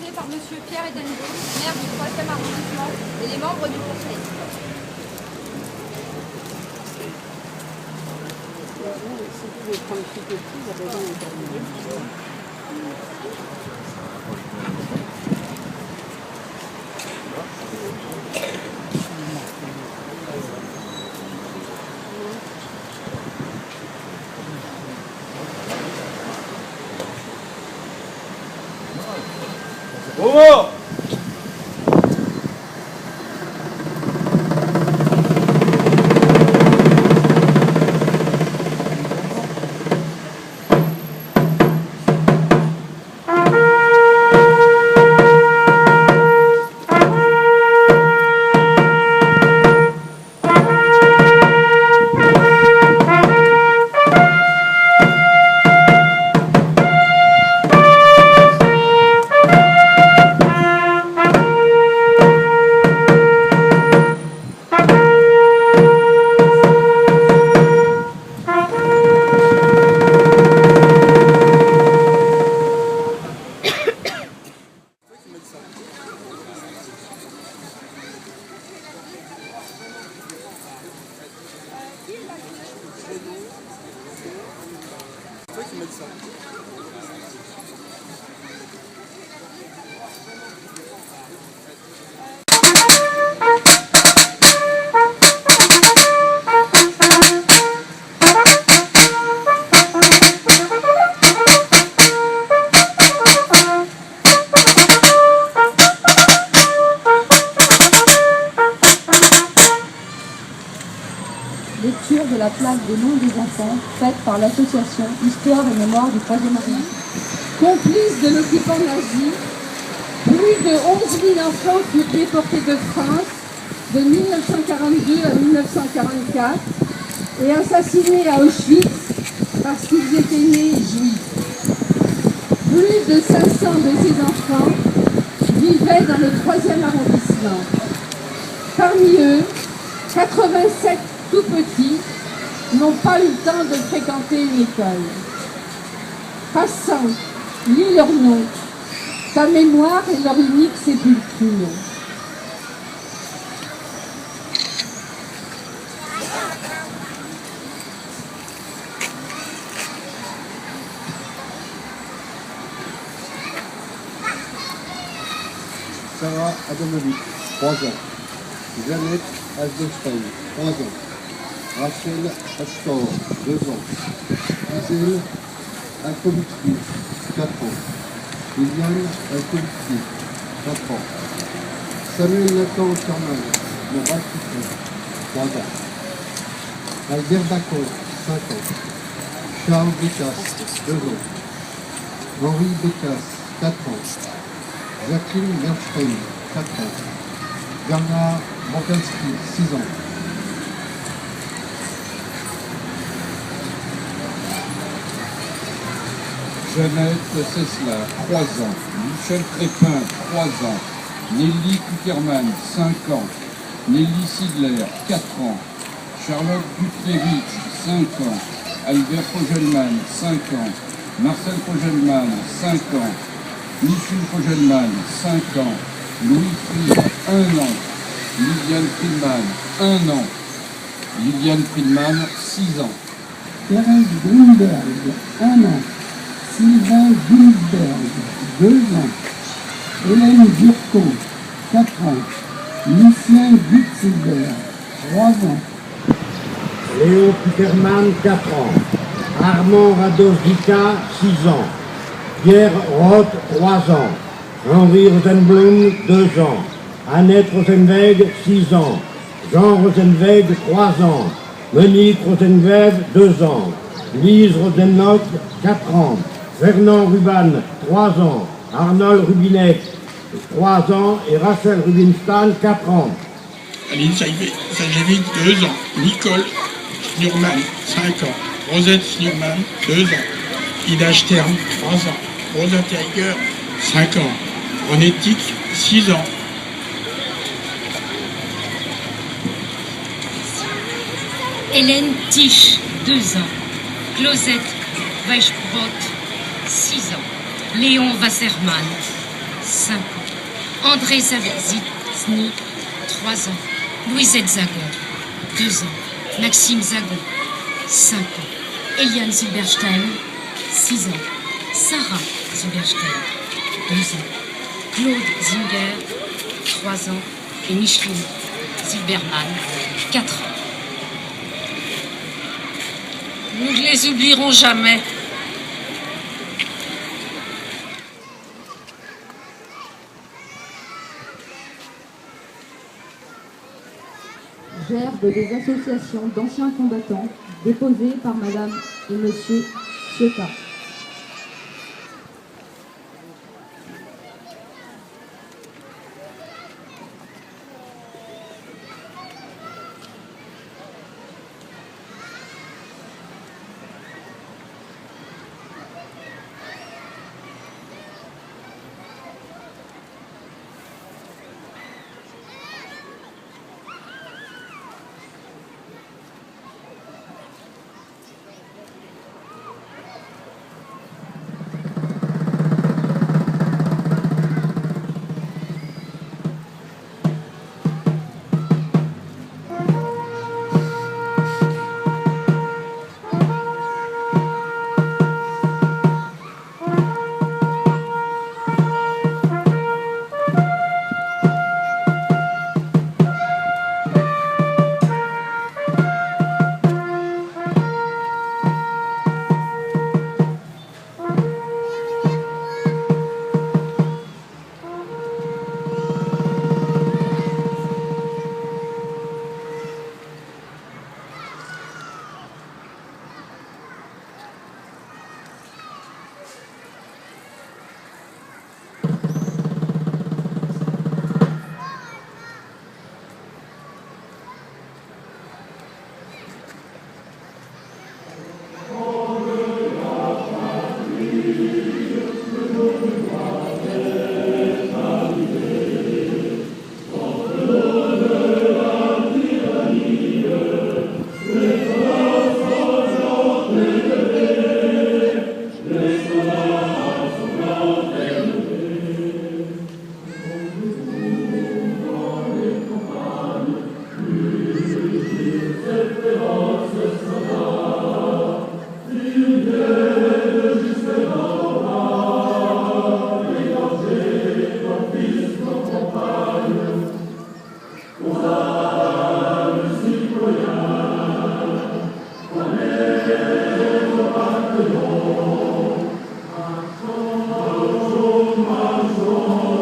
signée par M. Pierre Edenbourg, maire du 3e arrondissement, et les membres du conseil. Bravo! Lecture de la plaque des noms des enfants faite par l'association Histoire et Mémoire du 3e arrondissement. Complices de l'occupant nazi, plus de 11 000 enfants furent déportés de France de 1942 à 1944 et assassinés à Auschwitz parce qu'ils étaient nés juifs. Plus de 500 de ces enfants vivaient dans le 3e arrondissement. Parmi eux, 87 tout petits n'ont pas eu le temps de fréquenter une école. Passant, lis leur nom, ta mémoire est leur unique sépulture. Sarah Adamovic, 3 ans. Jeannette Asdorstein, 3 ans. Rachel Astor, 2 ans. Gisèle Alkovitsky, 4 ans. Liliane Alkovitsky, 4 ans. Samuel Nathan Sherman, mon bras de 3 ans. Albert Bacon, 5 ans. Charles Bécasse, 2 ans. Henri Bécasse, 4 ans. Jacqueline Bernstein, 4 ans. Bernard Bokanski, 6 ans. Jeannette Sessler, 3 ans. Michel Crépin, 3 ans. Nelly Kuckerman, 5 ans. Nelly Sidler, 4 ans. Charlotte Gutrievich, 5 ans. Albert Fogelman, 5 ans. Marcel Fogelman, 5 ans. Michel Fogelman, 5 ans. Louis Fried, 1 an. Liliane Friedman, 1 an. Liliane Friedman, 6 ans. Thérèse Grunberg, 1 an. Sylvain Ginsberg, 2 ans. Hélène Durco, 4 ans. Lucien Gutzilber, 3 ans. Léo Kuckerman, 4 ans. Armand Radowzika, 6 ans. Pierre Roth, 3 ans. Henri Rosenblum, 2 ans. Annette Rosenweg, 6 ans. Jean Rosenweg, 3 ans. Monique Rosenweg, 2 ans. Lise Rosennock, 4 ans. Fernand Ruban, 3 ans. Arnold Rubinet, 3 ans. Et Rachel Rubinstein, 4 ans. Aline Sajevic, 2 ans. Nicole Schnurman, 5 ans. Rosette Schnurman, 2 ans. Ida Stern, 3 ans. Rosa Tiger, 5 ans. René Tic, 6 ans. Hélène Tisch, 2 ans. Closette Weichbrot, 6 ans. Léon Wasserman, 5 ans. André Zavizny, 3 ans. Louisette Zagon, 2 ans. Maxime Zagon, 5 ans. Eliane Zilberstein, 6 ans. Sarah Zilberstein, 2 ans. Claude Zinger, 3 ans. Et Micheline Zilberman, 4 ans. Nous ne les oublierons jamais. Gerbe des associations d'anciens combattants déposées par Madame et Monsieur Ciotat. Maison